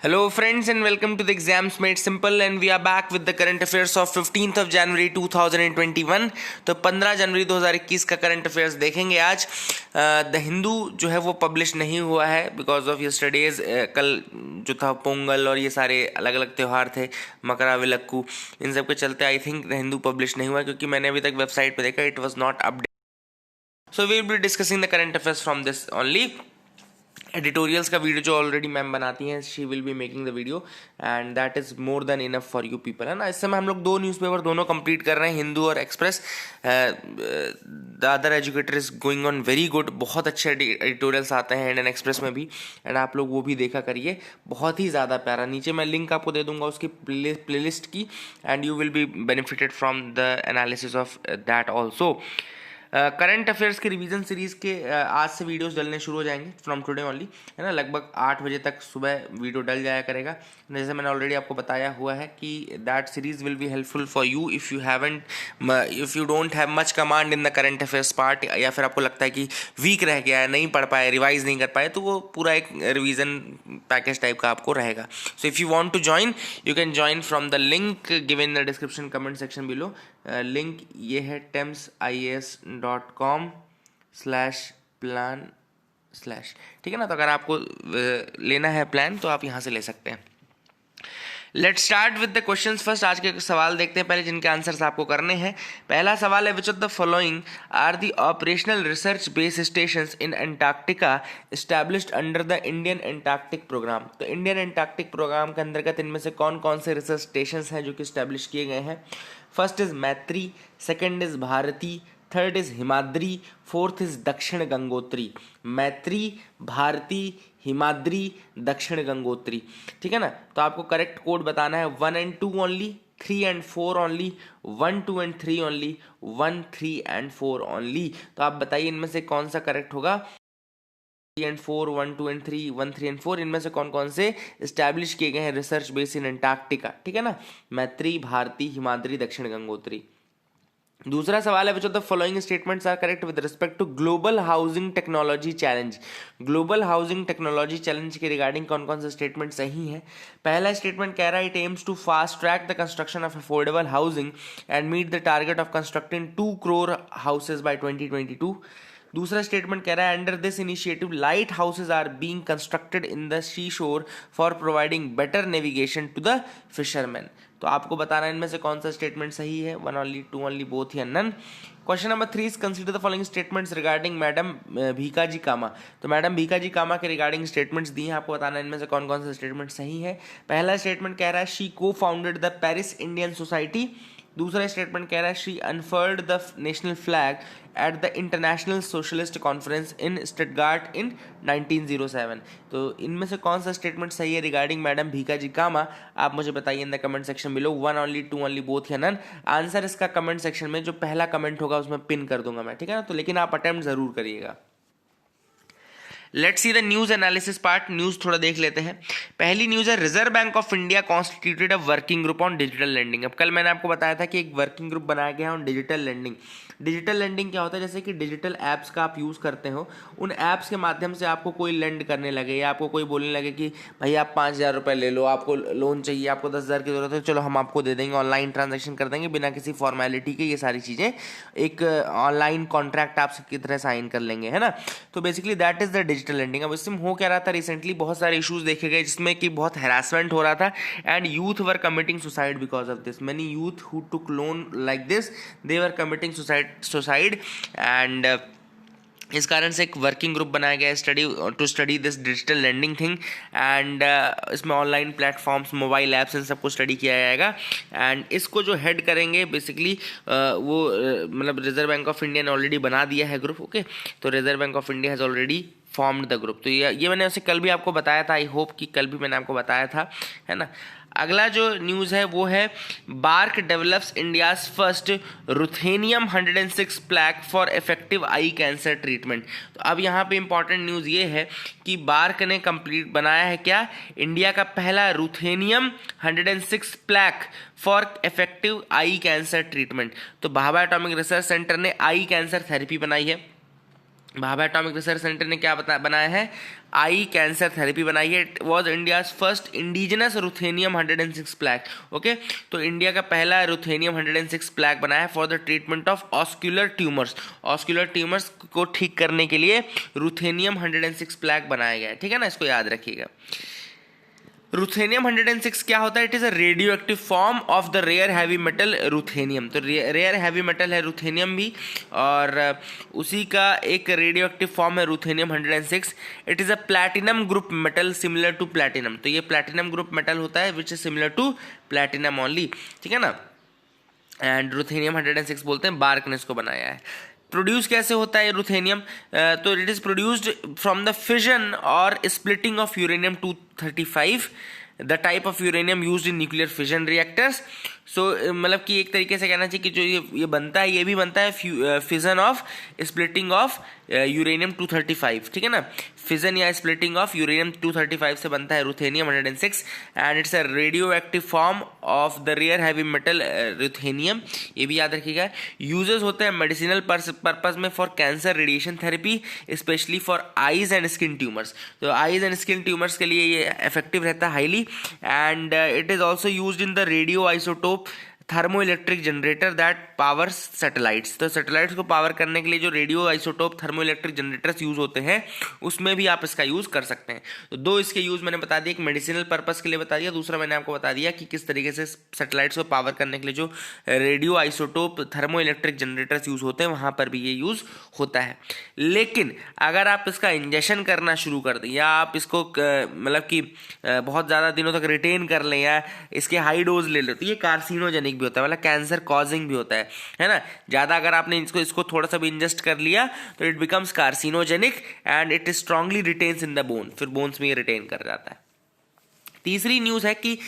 Hello friends and welcome to the Exams Made Simple and we are back with the current affairs of 15th of January 2021। तो 15 जनवरी 2021 का current affairs देखेंगे आज। The Hindu जो है वो publish नहीं हुआ है बिकॉज ऑफ यस्टरडेज। कल जो था पोंगल और ये सारे अलग अलग त्यौहार थे, मकराविलक्कू, इन सब के चलते I think the Hindu publish नहीं हुआ क्योंकि मैंने अभी तक वेबसाइट पे देखा it was not update. So we will be discussing the current affairs from this only. Editorials का वीडियो जो ऑलरेडी मैम बनाती हैं, she will be making the video and that is more than enough for you people, है ना। इस समय हम लोग 2 न्यूज़पेपर दोनों कंप्लीट कर रहे हैं, हिंदू और express. The other educator is going on very good, बहुत अच्छे एडिटोरियल्स आते हैं इंडियन एक्सप्रेस में भी, एंड आप लोग वो भी देखा करिए, बहुत ही ज़्यादा प्यारा। नीचे मैं लिंक आपको दे दूंगा उसकी प्लेलिस्ट की and you will be benefited from the analysis of that also. Current affairs के रिवीजन सीरीज़ के आज से वीडियोस डलने शुरू हो जाएंगे फ्रॉम टुडे ओनली, है ना। लगभग 8 बजे तक सुबह वीडियो डल जाया करेगा। जैसे मैंने ऑलरेडी आपको बताया हुआ है कि that series will be helpful for you if you don't have much command in the current affairs part, या फिर आपको लगता है कि वीक रह गया है, नहीं पढ़ पाए, रिवाइज नहीं कर पाए, तो वो पूरा एक रिवीजन पैकेज टाइप का आपको रहेगा। So if you want to join you can join from the link given in the description comment section below. Link ये है TEMSIAS.com/plan/, ठीक है ना। तो अगर आपको लेना है प्लान तो आप यहाँ से ले सकते हैं। Let's start with the questions first. आज के सवाल देखते हैं पहले, जिनके आंसर्स आपको करने हैं। पहला सवाल है, which of the following are the operational research base stations in Antarctica established under the Indian Antarctic programme. तो इंडियन अंटार्कटिक प्रोग्राम के अंतर्गत इनमें से कौन कौन से रिसर्च स्टेशंस हैं जो कि स्टैब्लिश किए गए हैं। First is Maitri, second is Bharati, third is Himadri, fourth is Dakshin Gangotri. मैत्री, भारती, हिमाद्री, दक्षिण गंगोत्री, ठीक है ना। तो आपको करेक्ट कोड बताना है 1 and 2 only, 3 and 4 only, 1, 2 and 3 only, 1, 3 and 4 only. तो आप बताइए इनमें से कौन सा करेक्ट होगा। 3 and 4, 1, 2 and 3, 1, 3 and 4, इनमें से कौन कौन से स्टैब्लिश किए गए हैं रिसर्च बेस इन अंटार्कटिका, ठीक है ना। मैत्री, भारती, हिमाद्री, दक्षिण गंगोत्री। दूसरा सवाल है, which of the following statements are correct with respect to global housing technology challenge. Global housing technology challenge के रिगार्डिंग कौन कौन से स्टेटमेंट सही है। पहला स्टेटमेंट कह रहा है, it aims to fast track the construction of affordable housing and meet the target of constructing 2 crore houses by 2022। दूसरा स्टेटमेंट कह रहा है, under this initiative light houses are being constructed in the sea shore for providing better navigation to the fisherman. तो आपको बताना है इनमें से कौन सा स्टेटमेंट सही है, 1 ओनली, 2 ओनली, बोथ या none. Question number 3 is consider the following statements regarding madam Bhikaji Cama. तो मैडम भीकाजी कामा के रिगार्डिंग स्टेटमेंट्स दिए हैं, आपको बताना है इनमें से कौन कौन सा स्टेटमेंट सही है। पहला स्टेटमेंट कह रहा है, she cofounded the Paris Indian society. दूसरा स्टेटमेंट कह रहा है, she unfurled the national flag at the international socialist conference in Stuttgart in 1907। तो इनमें से कौन सा स्टेटमेंट सही है रिगार्डिंग मैडम भीकाजी कामा, आप मुझे बताइए in the comment section below. 1 only, 2 only, both या नन। आंसर इसका कमेंट सेक्शन में जो पहला कमेंट होगा उसमें पिन कर दूंगा मैं, ठीक है ना। तो लेकिन आप अटेम्प्ट जरूर करिएगा। Let's see the news analysis part. News थोड़ा देख लेते हैं। पहली न्यूज है, reserve bank of India constituted a working group on digital lending. अब कल मैंने आपको बताया था कि एक वर्किंग ग्रुप बनाया गया है on digital lending. Digital lending क्या होता है, जैसे कि डिजिटल ऐप्स का आप यूज़ करते हो, उन ऐप्स के माध्यम से आपको कोई लेंड करने लगे या आपको कोई बोलने लगे कि भाई आप 5,000 रुपये ले लो, आपको लोन चाहिए, आपको 10,000 की जरूरत है, चलो हम आपको दे देंगे, ऑनलाइन ट्रांजेक्शन कर देंगे बिना किसी फॉर्मेलिटी के, ये सारी चीज़ें एक ऑनलाइन कॉन्ट्रैक्ट आप की तरह साइन कर लेंगे, है ना। तो basically that is the digital lending. अब इसमें हो क्या रहा था, रिसेंटली बहुत सारे इशूज देखे गए जिसमें कि बहुत हैरासमेंट हो रहा था and youth were committing suicide because of this. Many youth who took loan like this, they were committing suicide and इस कारण से एक वर्किंग ग्रुप बनाया गया है to study this digital lending thing and इसमें ऑनलाइन प्लेटफॉर्म्स, मोबाइल ऐप्स, इन सबको स्टडी किया जाएगा एंड इसको जो हेड करेंगे बेसिकली वो मतलब रिजर्व बैंक ऑफ इंडिया ने ऑलरेडी बना दिया है ग्रुप। ओके, तो reserve bank of India has already formed the group. तो ये मैंने उसे कल भी आपको बताया था, आई होप कि कल भी मैंने आपको बताया था, है ना। अगला जो न्यूज़ है वो है, BARC develops India's first ruthenium 106 plaque for effective eye cancer treatment. तो अब यहाँ पे इंपॉर्टेंट न्यूज़ ये है कि बार्क ने कंप्लीट बनाया है क्या, इंडिया का पहला ruthenium 106 plaque for effective eye cancer treatment. तो भाभा एटॉमिक रिसर्च सेंटर ने आई कैंसर थेरेपी बनाई है। भाभा एटॉमिक रिसर्च सेंटर ने क्या बनाया है, आई कैंसर थेरेपी बनाई है। It was India's first indigenous ruthenium 106 plaque. Okay, तो इंडिया का पहला रुथेनियम 106 प्लैक बनाया है for the treatment of ocular tumours. Ocular tumours को ठीक करने के लिए रुथेनियम 106 प्लैक बनाया गया है, ठीक है ना, इसको याद रखिएगा। रुथेनियम 106 क्या होता है? It is a radio active form of the rare heavy metal ruthenium. तो रेयर हैवी मेटल है रुथेनियम भी, और उसी का एक रेडियो एक्टिव फॉर्म है ruthenium 106। It is a platinum group metal similar to platinum. तो ये प्लैटिनम ग्रुप मेटल होता है which is similar to platinum only, ठीक है ना। एंड रुथेनियम 106 बोलते हैं, बार्क ने इसको बनाया है। प्रोड्यूस कैसे होता है रुथेनियम? तो it is produced from the fission और splitting of uranium 235, the type of uranium used in nuclear fission reactors. So मतलब कि एक तरीके से कहना चाहिए कि जो ये बनता है, ये भी बनता है fission of splitting of uranium 235, ठीक है ना। फिजन या स्प्लिटिंग ऑफ यूरेनियम 235 से बनता है ruthenium 106, and it's a radio active form of the rare heavy metal ruthenium. ये भी याद रखिएगा। यूजेस होते हैं मेडिसिनल पर्पज में for cancer radiation therapy, specially for eyes and skin tumours. तो आईज एंड स्किन ट्यूमर्स के लिए ये इफेक्टिव रहता है highly. And it is also used in the radio isotope thermo electric generator that powers satellites. तो satellites को power करने के लिए जो radio isotope thermo electric generators use होते हैं, उसमें भी आप इसका यूज कर सकते हैं। तो दो इसके यूज मैंने बता दिया, एक मेडिसिनल पर्पस के लिए बता दिया, दूसरा मैंने आपको बता दिया कि किस तरीके से सैटेलाइट्स को पावर करने के लिए जो radio isotope thermo electric generators use होते हैं, वहां पर भी ये यूज होता है। लेकिन अगर आप इसका इंजेक्शन करना शुरू कर दें, या आप इसको मतलब कि बहुत ज़्यादा दिनों तक रिटेन कर लें, या इसके हाई डोज ले लो, तो ये कार्सिनोजेनिक भी होता है, मतलब कैंसर कॉजिंग भी होता है ना। ज़्यादा अगर आपने इसको थोड़ा सा भी इंजेस्ट कर लिया तो it becomes carcinogenic and it strongly retains in the bone, फिर बोन्स में ये रिटेन कर जाता है। तीसरी न्यूज़ है कि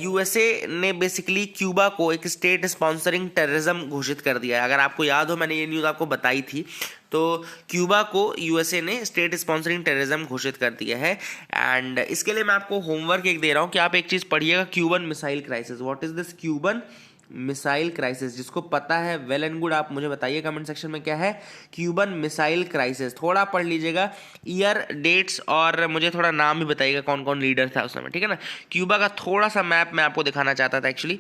यूएसए ने बेसिकली क्यूबा को एक स्टेट स्पॉन्सरिंग टेररिज्म घोषित कर दिया है। अगर आपको याद हो, मैंने ये न्यूज़ आपको बताई थी। तो क्यूबा को यूएसए ने स्टेट स्पॉन्सरिंग टेररिज्म घोषित कर दिया है। एंड इसके लिए मैं आपको होमवर्क एक दे रहा हूँ कि आप एक चीज़ पढ़िएगा, Cuban missile crisis. What is this Cuban missile crisis? जिसको पता है वेल एंड गुड, आप मुझे बताइए कमेंट सेक्शन में क्या है क्यूबन मिसाइल क्राइसिस। थोड़ा पढ़ लीजिएगा, ईयर, डेट्स, और मुझे थोड़ा नाम भी बताइएगा कौन कौन लीडर था उस समय, ठीक है ना। क्यूबा का थोड़ा सा मैप मैं आपको दिखाना चाहता था एक्चुअली,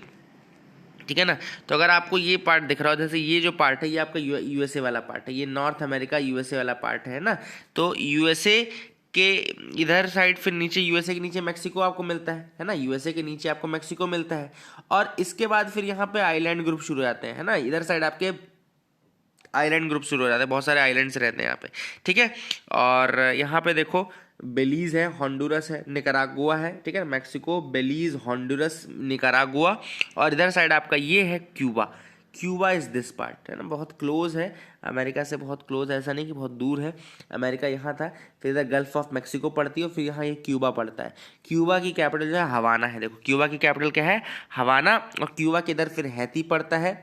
ठीक है ना। तो अगर आपको ये पार्ट दिख रहा हो, जैसे ये जो पार्ट है ये आपका यूएसए वाला पार्ट है, ये नॉर्थ अमेरिका यूएसए वाला पार्ट है ना। तो यूएसए के इधर साइड, फिर नीचे यूएसए के नीचे मैक्सिको आपको मिलता है ना। यूएसए के नीचे आपको मैक्सिको मिलता है, और इसके बाद फिर यहाँ पे आइलैंड ग्रुप शुरू हो जाते हैं, है ना। इधर साइड आपके आइलैंड ग्रुप शुरू हो जाते हैं, बहुत सारे आइलैंड्स रहते हैं यहाँ पे, ठीक है। और यहाँ पे देखो बेलीज है, हॉन्डुरस है, निकारागुआ है, ठीक है। मैक्सिको, बेलीज, हॉन्डुरस, निकारागुआ, और इधर साइड आपका ये है Cuba. Cuba is this part, है ना, बहुत क्लोज है अमेरिका से, बहुत क्लोज है, ऐसा नहीं कि बहुत दूर है। अमेरिका यहाँ था, फिर इधर गल्फ ऑफ मैक्सिको पड़ती है, और फिर यहाँ ये क्यूबा पड़ता है। क्यूबा की कैपिटल जो है हवाना है। देखो क्यूबा की कैपिटल क्या है? हवाना। और क्यूबा के इधर फिर हैती पड़ता है,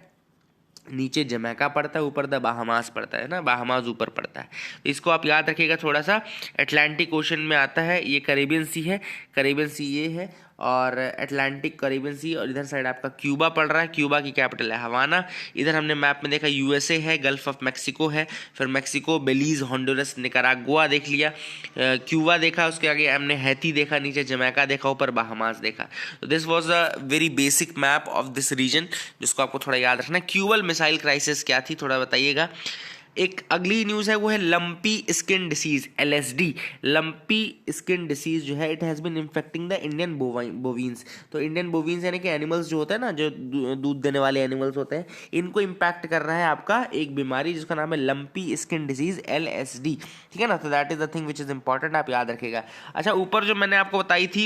नीचे जमैका पड़ता है, ऊपर द बाहमास पड़ता है ना, बाहमास ऊपर पड़ता है। तो इसको आप याद रखिएगा थोड़ा सा। अटलांटिक ओशन में आता है, ये कैरिबियन सी है, कैरिबियन सी ये है, और अटलांटिक कैरिबियन सी, और इधर साइड आपका क्यूबा पड़ रहा है। क्यूबा की कैपिटल है हवाना। इधर हमने मैप में देखा यूएसए है, गल्फ ऑफ मैक्सिको है, फिर मैक्सिको, बेलीज, हॉन्डुरस, निकारागुआ देख लिया, क्यूबा देखा, उसके आगे हमने हैती देखा, नीचे जमैका देखा, ऊपर बाहमास देखा। तो this was a very basic map of this region, जिसको आपको थोड़ा याद रखना है। क्यूबल मिसाइल क्राइसिस क्या थी थोड़ा बताइएगा। एक अगली न्यूज़ है, वो है lumpy skin disease, LSD। Lumpy skin disease जो है, it has been infecting the Indian bovines. तो इंडियन बोवीन्स यानी कि एनिमल्स जो होते हैं ना, जो दूध देने वाले एनिमल्स होते हैं, इनको इम्पैक्ट कर रहा है आपका एक बीमारी जिसका नाम है लंपी स्किन डिसीज, LSD, ठीक है ना। तो that is the thing which is important, आप याद रखिएगा। अच्छा, ऊपर जो मैंने आपको बताई थी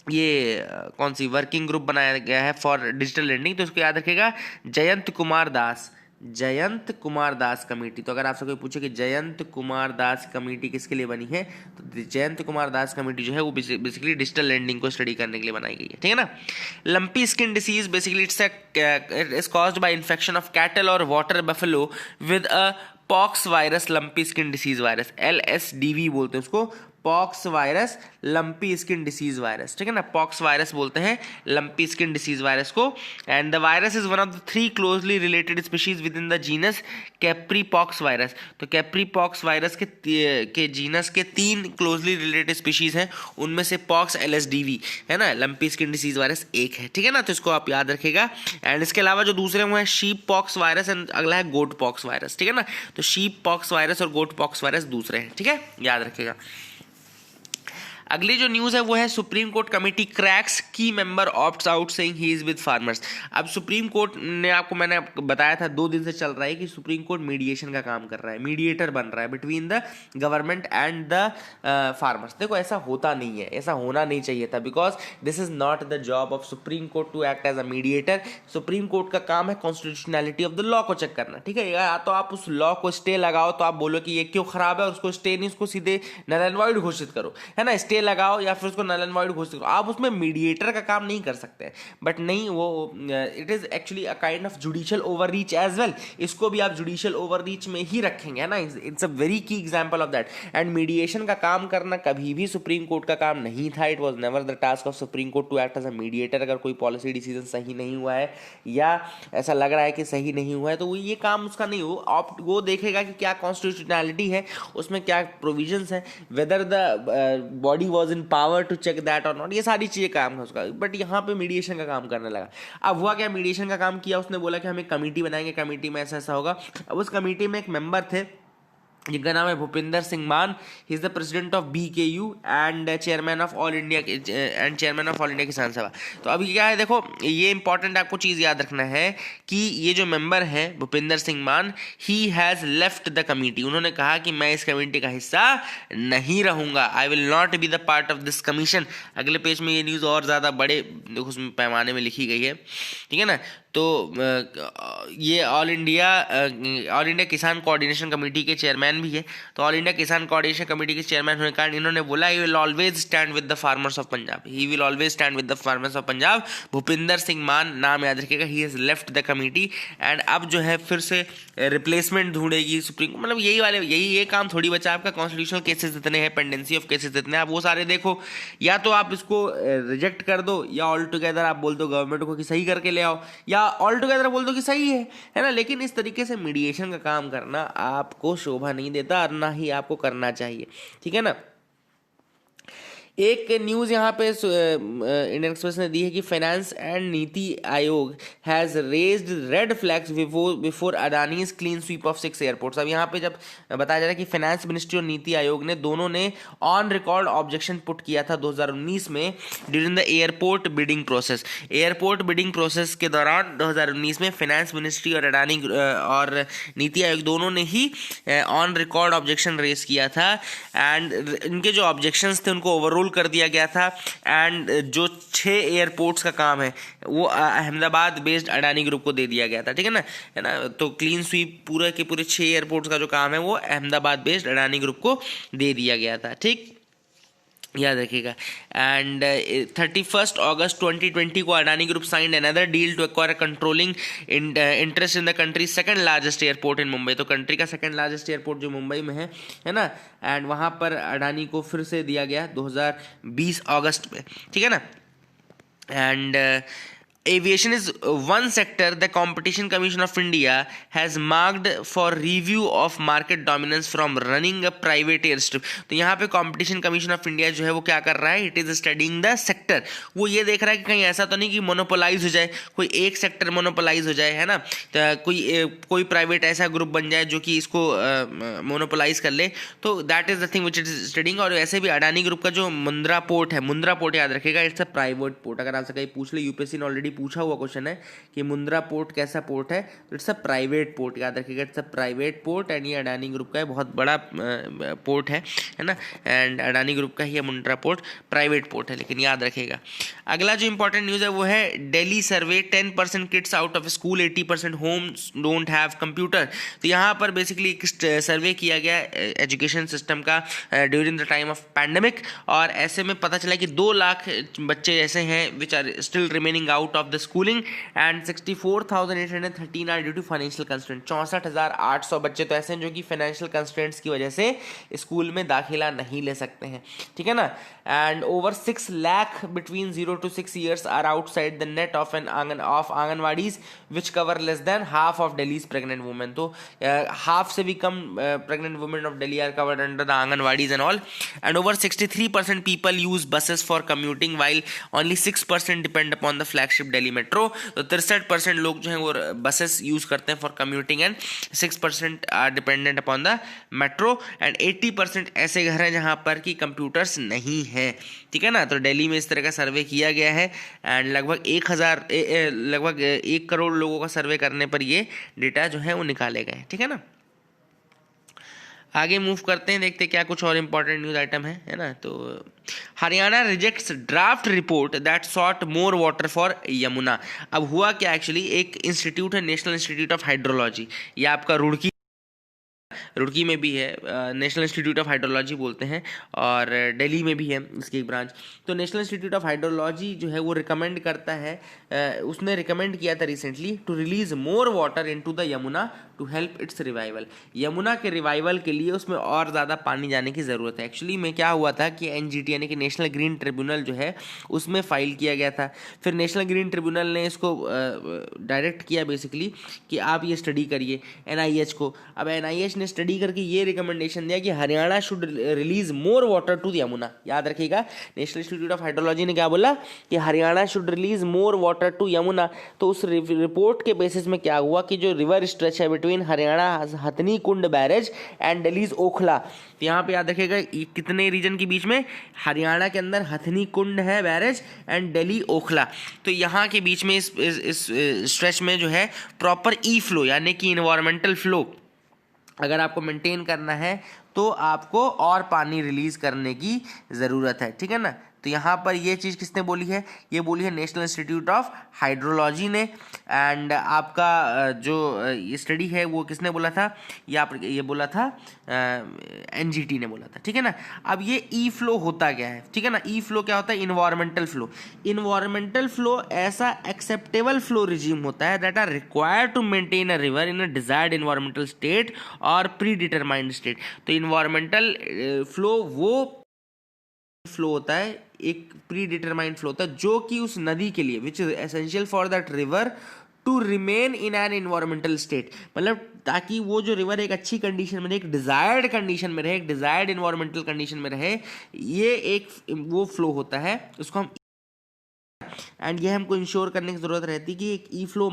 ये कौन सी वर्किंग ग्रुप बनाया गया है फॉर डिजिटल लैंडिंग, तो इसको याद रखिएगा, जयंत कुमार दास, जयंत कुमार दास कमेटी। तो अगर आपसे कोई पूछे कि जयंत कुमार दास कमेटी किसके लिए बनी है, तो जयंत कुमार दास कमेटी जो है वो बेसिकली डिजिटल लैंडिंग को स्टडी करने के लिए बनाई गई है, ठीक है ना। Lumpy skin disease basically it's caused by infection of cattle और water buffalo with a pox virus, lumpy skin disease virus, LSDV बोलते हैं उसको, pox virus, lumpy skin disease virus, ठीक है ना, पॉक्स वायरस बोलते हैं लंपी स्किन डिसीज वायरस को। And the virus is one of the 3 closely related species with in the genus Capri pox virus. तो कैप्री पॉक्स वायरस के जीनस के 3 closely related species हैं, उनमें से पॉक्स LSDV है ना, लंपी स्किन डिसीज वायरस एक है, ठीक है ना, तो इसको आप याद रखिएगा। एंड इसके अलावा जो दूसरे वो है शीप पॉक्स वायरस एंड अगला है गोट पॉक्स वायरस, ठीक है ना, तो शीप पॉक्स वायरस और गोट पॉक्स वायरस दूसरे हैं, ठीक है, याद रखिएगा। अगली जो न्यूज़ है वो है सुप्रीम कोर्ट कमेटी क्रैक्स की member opts out saying he is with farmers. अब सुप्रीम कोर्ट ने आपको मैंने बताया था 2 दिन से चल रहा है कि सुप्रीम कोर्ट मीडिएशन का काम कर रहा है, मीडिएटर बन रहा है between the government and the farmers. देखो ऐसा होता नहीं है, ऐसा होना नहीं चाहिए था, because this is not the job of supreme court to act as a mediator. Supreme court का काम है कॉन्स्टिट्यूशनैलिटी ऑफ द लॉ को चेक करना, ठीक है, या तो आप उस लॉ को स्टे लगाओ तो आप बोलो कि ये क्यों खराब है, और उसको स्टे नहीं, उसको सीधे नल एंड वॉइड घोषित करो, है ना, स्टे लगाओ या फिर उसको नल एंड वॉइड घोषित करो। आप उसमें मीडिएटर का काम नहीं कर सकते, बट नहीं, वो it is actually a kind of judicial overreach as well. इसको भी आप जुडिशियल ओवररीच में ही रखेंगे, है ना, इट्स अ वेरी की example of that. And mediation का काम करना कभी भी सुप्रीम कोर्ट का काम नहीं था, it was never the task of supreme court to act as a mediator. अगर कोई पॉलिसी डिसीजन सही नहीं हुआ है या ऐसा लग रहा है कि सही नहीं हुआ है तो वो ये काम उसका नहीं हो, वो देखेगा कि क्या कॉन्स्टिट्यूशनैलिटी है, उसमें क्या प्रोविजंस है, whether the body was in power to check that और नॉट, ये सारी चीज़ें काम है उसका। बट यहाँ पे मीडिएशन का काम करने लगा। अब हुआ क्या, मीडिएशन का काम किया, उसने बोला कि हम एक कमेटी बनाएंगे, कमेटी में ऐसा ऐसा होगा। अब उस कमेटी में एक मेंबर थे जिनका नाम है भूपिंदर सिंह मान। He is the president of BKU and chairman of all India किसान सभा। तो अभी क्या है, देखो ये इंपॉर्टेंट आपको चीज़ याद रखना है कि ये जो मेंबर है भूपिंदर सिंह मान, he has left the committee. उन्होंने कहा कि मैं इस कमेटी का हिस्सा नहीं रहूँगा, I will not be the part of this commission. अगले पेज में ये न्यूज़ और ज़्यादा बड़े उसमें पैमाने में लिखी गई है, ठीक है ना। तो ये ऑल इंडिया किसान कोऑर्डिनेशन कमेटी के चेयरमैन भी है। तो ऑल इंडिया किसान कोऑर्डिनेशन कमेटी के चेयरमैन होने के कारण इन्होंने बोला he will always stand with the farmers of Punjab, he will always stand with the farmers of Punjab. Bhupinder Singh मान, नाम याद रखिएगा, he has left the committee. And अब जो है फिर से रिप्लेसमेंट ढूंढेगी सुप्रीम, मतलब ये काम थोड़ी बचा आपका। कॉन्स्टिट्यूशनल केसेस इतने हैं, पेंडेंसी ऑफ केसेस इतने, आप वो सारे देखो, या तो आप इसको रिजेक्ट कर दो या ऑल टुगेदर आप बोल दो गवर्नमेंट को कि सही करके ले आओ, या ऑल टुगेदर बोल दो कि सही है ना। लेकिन इस तरीके से मीडिएशन का काम करना आपको शोभा नहीं देता और ना ही आपको करना चाहिए, ठीक है ना। एक न्यूज़ यहाँ पे इंडियन एक्सप्रेस ने दी है कि finance and NITI Aayog has raised red flags before Adanis clean sweep of 6 airports. अब यहाँ पे जब बताया जा रहा है कि फाइनेंस मिनिस्ट्री और नीति आयोग ने दोनों ने ऑन रिकॉर्ड ऑब्जेक्शन पुट किया था 2019 में during the airport bidding process. Airport bidding process के दौरान 2019 में फाइनेंस मिनिस्ट्री और अडानी और नीति आयोग दोनों ने ही ऑन रिकॉर्ड ऑब्जेक्शन रेज किया था। एंड इनके जो ऑब्जेक्शंस थे उनको ओवरऑल कर दिया गया था। एंड जो 6 एयरपोर्ट्स का काम है वो अहमदाबाद बेस्ड अडानी ग्रुप को दे दिया गया था, ठीक है ना। तो क्लीन स्वीप पूरे के पूरे 6 एयरपोर्ट्स का जो काम है वो अहमदाबाद बेस्ड अडानी ग्रुप को दे दिया गया था, ठीक, याद रखिएगा। एंड 31 अगस्त 2020 को Adani group signed another deal to acquire controlling interest in the country second largest airport in Mumbai. तो कंट्री का सेकंड लार्जेस्ट एयरपोर्ट जो मुंबई में है ना, एंड वहाँ पर अडानी को फिर से दिया गया 2020 अगस्त में, ठीक है ना। And aviation is one sector the competition commission of India has marked for review of market dominance from running a private airstrip। तो यहाँ पे competition commission of India जो है वो क्या कर रहा है, it is studying the sector। वो ये देख रहा है कि कहीं ऐसा तो नहीं कि मोनोपोलाइज हो जाए, कोई एक सेक्टर मोनोपोलाइज हो जाए, है ना, तो कोई प्राइवेट ऐसा ग्रुप बन जाए जो कि इसको मोनोपोलाइज कर ले। तो that is the thing which it is studying. और वैसे भी अडानी ग्रुप का जो मुंद्रा पोर्ट है, मुंद्रा पोर्ट याद रखेगा, इट्स अ प्राइवेट पोर्ट। अगर आपसे कहीं पूछ ले, यूपीएससी ने ऑलरेडी पूछा हुआ क्वेश्चन है कि मुंद्रा पोर्ट कैसा पोर्ट है, तो इट्स अ प्राइवेट पोर्ट, याद रखिएगा, it's a private port. And ये अडानी ग्रुप का है, बहुत बड़ा पोर्ट है ना। एंड अडानी ग्रुप का ही मुंद्रा पोर्ट प्राइवेट पोर्ट है, लेकिन याद रखिएगा। अगला जो इंपॉर्टेंट न्यूज़ है वो है Delhi survey 10% kids out of school 80% homes don't have computer. तो यहाँ पर बेसिकली एक सर्वे किया गया एजुकेशन सिस्टम का during the time of pandemic, और ऐसे में पता चला कि 2 लाख बच्चे ऐसे हैं which are still remaining out of the schooling and 64,813 are due to financial constraint. 64,800 बच्चे तो ऐसे हैं जो कि फाइनेंशियल कंस्ट्रेंट्स की वजह से स्कूल में दाखिला नहीं ले सकते हैं, ठीक है ना। And over 6 lakh between 0 to 6 years are outside the net of anganwadis which cover less than half of Delhi's pregnant women. तो हाफ से भी कम pregnant women of Delhi are covered under the anganwadis and all. And over 63% people use buses for commuting while only 6% depend upon the flagship Delhi metro. तो 63% लोग जो हैं वो buses use करते हैं for commuting and 6% are dependent upon the metro and 80% ऐसे घर हैं जहां पर कि कंप्यूटर्स नहीं है, ठीक है ना। तो दिल्ली में इस तरह का सर्वे किया गया है एंड लगभग 1 करोड़ लोगों का सर्वे करने पर ये डेटा जो है वो निकाले गए, ठीक है ना। आगे मूव करते हैं, देखते हैं क्या कुछ और इंपॉर्टेंट न्यूज़ आइटम है ना। तो Haryana rejects draft report that sought more water for Yamuna. अब हुआ क्या, एक्चुअली एक इंस्टीट्यूट है नेशनल इंस्टीट्यूट ऑफ हाइड्रोलॉजी, ये आपका रुड़की में भी है, नेशनल इंस्टीट्यूट ऑफ हाइड्रोलॉजी बोलते हैं, और दिल्ली में भी है इसकी एक ब्रांच। तो नेशनल इंस्टीट्यूट ऑफ हाइड्रोलॉजी जो है वो रिकमेंड करता है, उसने रिकमेंड किया था recently to release more water into the Yamuna to help its revival. Yamuna के रिवाइवल के लिए उसमें और ज़्यादा पानी जाने की ज़रूरत है। एक्चुअली में क्या हुआ था कि एनजीटी यानी कि नेशनल ग्रीन ट्रिब्यूनल जो है उसमें फाइल किया गया था, फिर नेशनल ग्रीन ट्रिब्यूनल ने इसको डायरेक्ट किया बेसिकली कि आप ये स्टडी करिए एनआईएच को। अब एनआईएच ने स्टडी करके ये रिकमेंडेशन दिया कि Haryana should release more water to Yamuna. याद रखिएगा, नेशनल इंस्टीट्यूट ऑफ हाइड्रोलॉजी ने क्या बोला कि Haryana should release more water to Yamuna. तो उस रिपोर्ट के बेसिस में क्या हुआ कि जो रिवर स्ट्रेच है between Haryana Hathni Kund barrage and Delhi's Okhla, तो यहाँ पे याद रखिएगा कितने रीजन के बीच में, हरियाणा के अंदर हथनी कुंड है बैरेज एंड दिल्ली ओखला, तो यहाँ के बीच में इस स्ट्रेच में जो है प्रॉपर ई फ्लो यानी कि इन्वायरमेंटल फ्लो अगर आपको मेंटेन करना है तो आपको और पानी रिलीज करने की ज़रूरत है, ठीक है ना। तो यहाँ पर ये चीज़ किसने बोली है, ये बोली है नेशनल इंस्टीट्यूट ऑफ हाइड्रोलॉजी ने। एंड आपका जो ये स्टडी है वो किसने बोला था, ये बोला था एनजीटी ने बोला था, ठीक है ना। अब ये ई फ्लो होता क्या है, ठीक है ना। ई फ्लो क्या होता है, इन्वायरमेंटल फ्लो। इन्वायरमेंटल फ्लो ऐसा एक्सेप्टेबल फ्लो रिजीम होता है that are required to maintain a river in a desired environmental state और प्री डिटरमाइंड स्टेट। तो इन्वायरमेंटल फ्लो वो फ्लो होता है, एक प्री डिटरमाइंड फ्लो होता है जो कि उस नदी के लिए which is essential for that river to remain in an environmental state, मतलब ताकि वो जो रिवर एक अच्छी कंडीशन में रहे, एक डिजायर्ड कंडीशन में रहे, एक डिजायर्ड इन्वायरमेंटल कंडीशन में रहे, ये एक वो फ्लो होता है, उसको हम एंड ये हमको इंश्योर करने की ज़रूरत रहती है कि एक ई फ्लो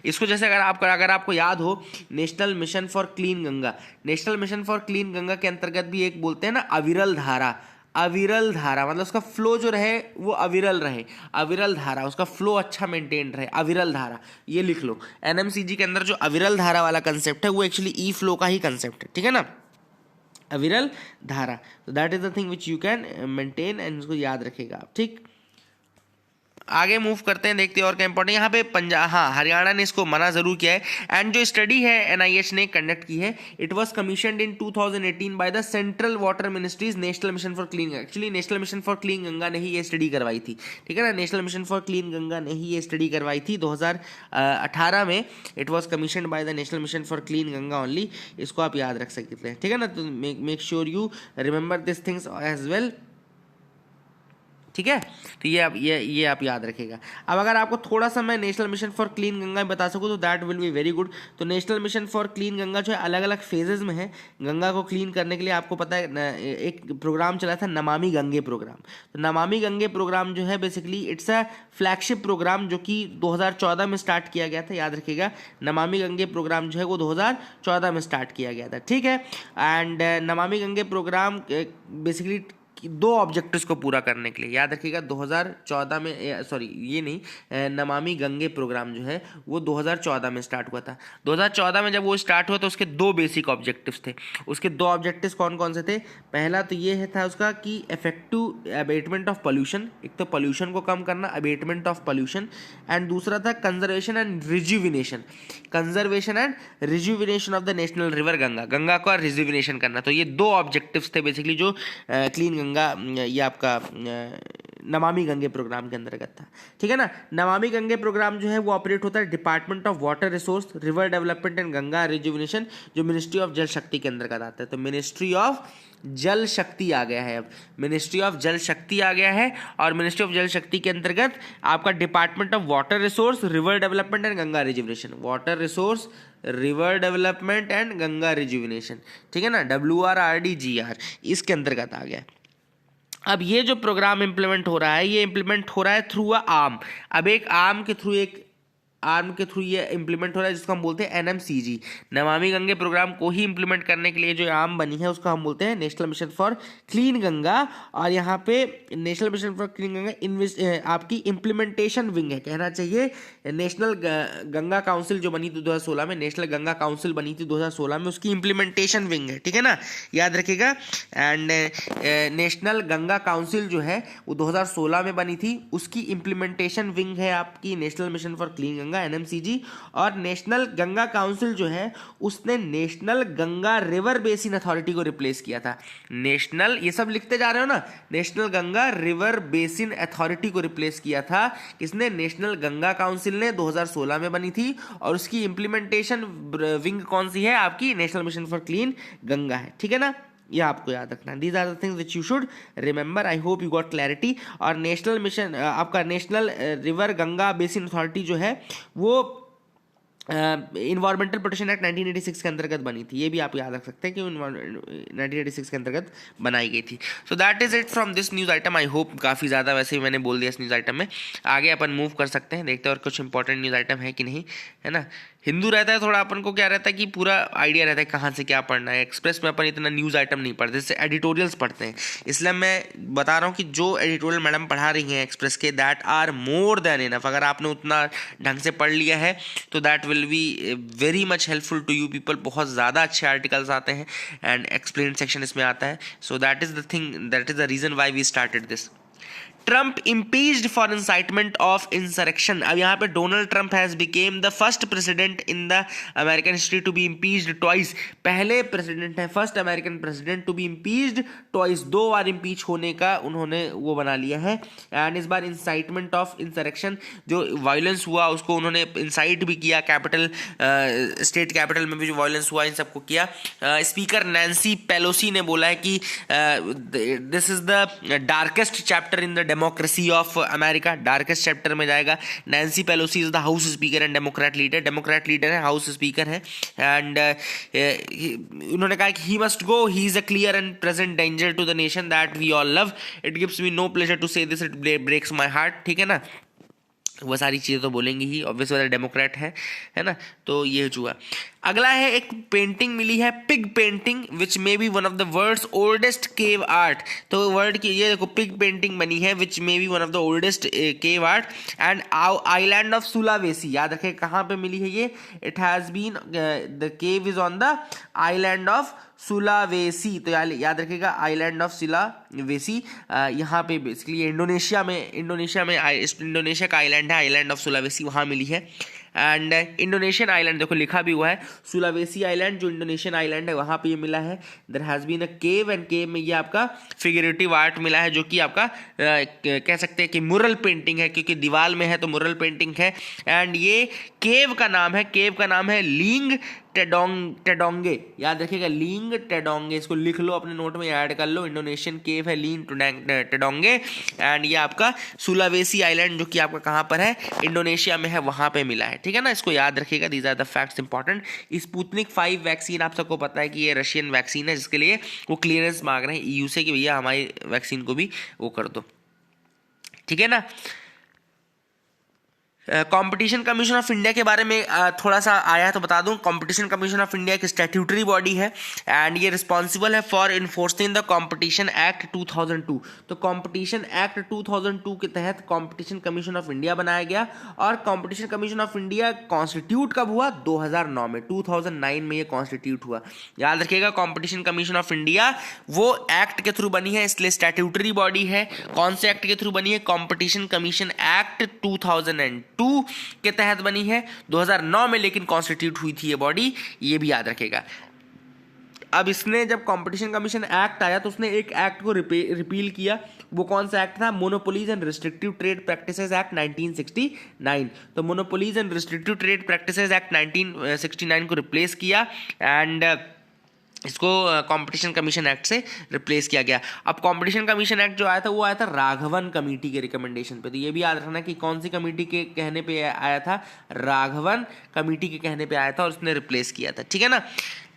इसको जैसे अगर आपको याद हो national mission for clean Ganga, national mission for clean Ganga के अंतर्गत भी एक बोलते हैं ना अविरल धारा, अविरल धारा मतलब उसका फ्लो जो रहे वो अविरल रहे, अविरल धारा उसका फ्लो अच्छा मेंटेन रहे, अविरल धारा, ये लिख लो। एनएमसीजी के अंदर जो अविरल धारा वाला कंसेप्ट है वो एक्चुअली ई फ्लो का ही कंसेप्ट है, ठीक है ना, अविरल धारा। तो that is the thing which you can maintain and इसको याद रखेगा आप, ठीक। आगे मूव करते हैं, देखते हैं और क्या इंपॉर्टेंट यहाँ पे हरियाणा ने इसको मना जरूर किया है। एंड जो स्टडी है एनआईएच ने कंडक्ट की है, it was commissioned in 2018 by the central water ministries national mission for clean. Actually national mission for clean Ganga ने ही ये स्टडी करवाई थी, ठीक है ना, national mission for clean Ganga ने ही ये स्टडी करवाई थी 2018 में। It was commissioned by the national mission for clean Ganga only, इसको आप याद रख सकते हैं, ठीक है ना। तो make sure you remember this things as well, ठीक है। तो ये आप याद रखिएगा। अब अगर आपको थोड़ा सा मैं national mission for clean Ganga बता सकूँ तो that will be very good. तो national mission for clean Ganga जो है अलग अलग फेजेज में है, गंगा को क्लीन करने के लिए आपको पता है एक प्रोग्राम चला था नमामि गंगे प्रोग्राम। तो नमामि गंगे प्रोग्राम जो है basically it's a flagship programme जो कि 2014 में स्टार्ट किया गया था, याद रखिएगा। नमामि गंगे प्रोग्राम जो है वो 2014 में स्टार्ट किया गया था, ठीक है। And Namami Gange programme basically दो ऑब्जेक्टिव्स को पूरा करने के लिए, याद रखिएगा 2014 में नमामि गंगे प्रोग्राम जो है वो 2014 में स्टार्ट हुआ था। 2014 में जब वो स्टार्ट हुआ तो उसके दो बेसिक ऑब्जेक्टिव्स थे। उसके दो ऑब्जेक्टिव्स कौन कौन से थे, पहला तो ये था उसका कि इफेक्टिव अबेटमेंट ऑफ पोल्यूशन, एक तो पोल्यूशन को कम करना, अबेटमेंट ऑफ पोल्यूशन, एंड दूसरा था conservation and rejuvenation, conservation and rejuvenation of the national river Ganga, Ganga का रिजुविनेशन करना। तो ये दो ऑब्जेक्टिव्स थे बेसिकली जो क्लीन गंगा ये आपका नमामि गंगे प्रोग्राम के अंतर्गत था, ठीक है ना। नमामि गंगे प्रोग्राम जो है वो ऑपरेट होता है department of water resource, river development and Ganga rejuvenation, जो मिनिस्ट्री ऑफ जल शक्ति के अंतर्गत आता है। तो मिनिस्ट्री ऑफ जल शक्ति आ गया है, अब मिनिस्ट्री ऑफ जल शक्ति आ गया है, और मिनिस्ट्री ऑफ जल शक्ति के अंतर्गत आपका department of water resource, river development and Ganga rejuvenation, water resource, river development and Ganga rejuvenation, ठीक है ना, WRRDGR, इसके अंतर्गत आ गया। अब ये जो प्रोग्राम इंप्लीमेंट हो रहा है, ये इंप्लीमेंट हो रहा है थ्रू अ आर्म। अब एक आर्म के थ्रू ये इंप्लीमेंट हो रहा है, जिसको हम बोलते हैं NMCG। नमामि गंगे प्रोग्राम को ही इंप्लीमेंट करने के लिए जो आर्म बनी है उसको हम बोलते हैं national mission for clean Ganga. और यहाँ पे national mission for clean Ganga आपकी इम्प्लीमेंटेशन विंग है, कहना चाहिए नेशनल गंगा काउंसिल जो बनी थी 2016 में, नेशनल गंगा काउंसिल बनी थी 2016 में, उसकी इम्प्लीमेंटेशन विंग है, ठीक है ना, याद रखिएगा। एंड नेशनल गंगा काउंसिल जो है वो 2016 में बनी थी, उसकी इम्प्लीमेंटेशन विंग है आपकी national mission for clean Ganga NMCG। और नेशनल गंगा काउंसिल जो है उसने national Ganga river basin authority को रिप्लेस किया था। नेशनल, ये सब लिखते जा रहे हो ना, national Ganga river basin authority को रिप्लेस किया था किसने, नेशनल गंगा काउंसिल ने, 2016 में बनी थी, और उसकी इंप्लीमेंटेशन विंग कौन सी है आपकी, national mission for clean Ganga है, ठीक है ना, यह आपको याद रखना। These are the things which you should remember. I hope you got clarity. और नेशनल मिशन आपका national river Ganga basin authority जो है वो इन्वायरमेंटल प्रोटेक्शन एक्ट 1986 के अंतर्गत बनी थी, ये भी आप याद रख सकते हैं कि 1986 के अंतर्गत बनाई गई थी। सो that is it from this news item. I hope काफ़ी ज़्यादा वैसे ही मैंने बोल दिया इस न्यूज़ आइटम में। आगे अपन मूव कर सकते हैं, देखते हैं और कुछ इंपॉर्टेंट न्यूज़ आइटम है कि नहीं, है ना। हिंदू रहता है थोड़ा अपन को क्या रहता है कि पूरा आइडिया रहता है कहाँ से क्या पढ़ना है। एक्सप्रेस में अपन इतना न्यूज़ आइटम नहीं पढ़ते, जैसे एडिटोरियल्स पढ़ते हैं, इसलिए मैं बता रहा हूँ कि जो एडिटोरियल मैडम पढ़ा रही हैं एक्सप्रेस के, that are more than enough. अगर आपने उतना ढंग से पढ़ लिया है तो that will be very much helpful to you people. बहुत ज़्यादा अच्छे आर्टिकल्स आते हैं एंड एक्सप्लेन सेक्शन इसमें आता है। So that is the thing, that is the reason why we started this. Trump impeached for incitement of insurrection। अब यहाँ पे Donald Trump has become the first president in the American history to be impeached twice. पहले president है, first American president to be impeached twice, 2 बार impeach होने का उन्होंने वो बना लिया है। एंड इस बार इंसाइटमेंट ऑफ इंसरेक्शन, जो वायलेंस हुआ उसको उन्होंने इंसाइट भी किया, कैपिटल स्टेट कैपिटल में भी जो वायलेंस हुआ इन सबको किया। स्पीकर नैंसी पेलोसी ने बोला है कि this is the darkest chapter in the democracy of America. Darkest chapter में जाएगा। Nancy Pelosi is the house speaker and democrat leader है, हाउस स्पीकर है। एंड उन्होंने कहा कि he must go, he is a clear and present danger to the nation that we all love, it gives me no pleasure to say this, it breaks my heart, ठीक है ना। वह सारी चीज़ें तो बोलेंगे ही, ऑब्वियस वाला डेमोक्रेट है ना। तो ये हुआ। अगला है एक पेंटिंग मिली है, pig painting, which may be one of the world's oldest cave art. तो वर्ल्ड की ये देखो पिग पेंटिंग बनी है, which may be one of the oldest cave art and island of Sulawesi. याद रखें कहाँ पे मिली है ये, it has been, the cave is on the island of Sulawesi. तो याद रखिएगा आइलैंड ऑफ सुलावेसी, यहाँ पे बेसिकली इंडोनेशिया का आइलैंड है, आइलैंड ऑफ सुलावेसी, वहाँ मिली है। एंड इंडोनेशियन आइलैंड देखो लिखा भी हुआ है, सुलावेसी आइलैंड जो इंडोनेशियन आइलैंड है वहाँ पे ये मिला है। There has been a cave and cave में ये आपका फिगरेटिव आर्ट मिला है, जो कि आपका कह सकते हैं कि मुरल पेंटिंग है, क्योंकि दीवार में है तो मुरल पेंटिंग है। एंड ये केव का नाम है लींग टेडोंगे। याद रखिएगा लींग टेडोंगे, इसको लिख लो अपने नोट में, ऐड कर लो। इंडोनेशियन केव है लींग टेडोंगे एंड ये आपका सुलावेसी आइलैंड जो कि आपका कहाँ पर है, इंडोनेशिया में है, वहाँ पे मिला है, ठीक है ना। इसको याद रखिएगा, these are the facts important. Sputnik 5 vaccine आप सबको पता है कि ये रशियन वैक्सीन है, जिसके लिए वो क्लियरेंस मांग रहे हैं EU से कि भैया हमारी वैक्सीन को भी वो कर दो, ठीक है ना। कंपटीशन कमीशन ऑफ इंडिया के बारे में थोड़ा सा आया है तो बता दूं। कंपटीशन कमीशन ऑफ इंडिया एक स्टैट्यूटरी बॉडी है एंड ये रिस्पॉन्सिबल है for enforcing the competition act 2002। तो कंपटीशन एक्ट 2002 के तहत कंपटीशन कमीशन ऑफ इंडिया बनाया गया। और competition commission of India constitute कब हुआ, 2009 में, 2009 में ये कॉन्स्टिट्यूट हुआ। याद रखिएगा कंपटीशन कमीशन ऑफ इंडिया वो एक्ट के थ्रू बनी है, इसलिए स्टैट्यूटरी बॉडी है। कौन से एक्ट के थ्रू बनी है, कंपटीशन कमीशन एक्ट 2002 के तहत बनी है, 2009 में लेकिन कॉन्स्टिट्यूट हुई थी ये बॉडी, ये भी याद रखेगा। अब इसने जब कंपटीशन कमीशन एक्ट आया तो उसने एक एक्ट को रिपील किया। वो कौन सा एक्ट था? Monopolies and restrictive trade practices act 1969। तो monopolies and restrictive trade practices act 1969 को रिप्लेस किया एंड इसको कंपटीशन कमीशन एक्ट से रिप्लेस किया गया। अब कंपटीशन कमीशन एक्ट जो आया था वो आया था राघवन कमेटी के रिकमेंडेशन पे। तो ये भी याद रखना कि कौन सी कमेटी के कहने पे आया था? राघवन कमेटी के कहने पे आया था और उसने रिप्लेस किया था, ठीक है ना।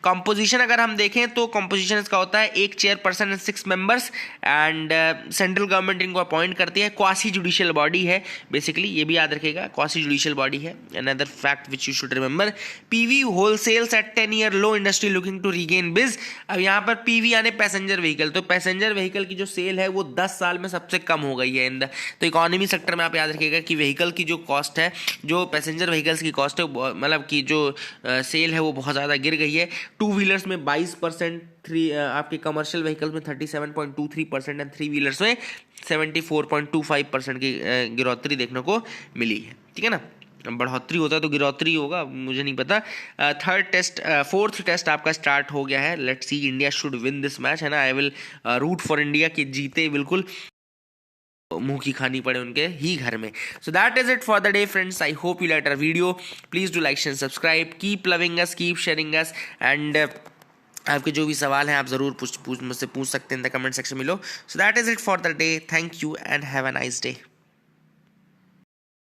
कंपोजिशन अगर हम देखें तो कंपोजिशन इसका होता है 1 chairperson and 6 members and central government इनको अपॉइंट करती है। क्वासी जुडिशियल बॉडी है बेसिकली, ये भी याद रखिएगा, क्वासी जुडिशियल बॉडी है। Another fact which you should remember, PV wholesales at 10 year low industry looking to regain biz. अब यहाँ पर पीवी यानी पैसेंजर व्हीकल, तो पैसेंजर व्हीकल की जो सेल है वो 10 साल में सबसे कम हो गई है तो इकोनॉमी सेक्टर में आप याद रखिएगा कि व्हीकल की जो कॉस्ट है, जो पैसेंजर व्हीकल्स की कॉस्ट है, मतलब कि जो सेल है वो बहुत ज़्यादा गिर गई है। 2 व्हीलर्स में 22%, आपके कमर्शियल व्हीकल्स में 37.23% एंड 3 व्हीलर्स में 74.25% की गिरौतरी देखने को मिली है, ठीक है ना। बढ़ोतरी होता है तो गिरौतरी होगा, मुझे नहीं पता। फोर्थ टेस्ट आपका स्टार्ट हो गया है। Let's see, India should win this match, है ना। I will root for India कि जीते, बिल्कुल मुंह की खानी पड़े उनके ही घर में। So that is it for the day friends. I hope you like our video. Please do like and subscribe, keep loving us, keep sharing us and आपके जो भी सवाल हैं आप ज़रूर मुझसे पूछ सकते हैं इन द कमेंट सेक्शन में लो। So that is it for the day. Thank you and have a nice day.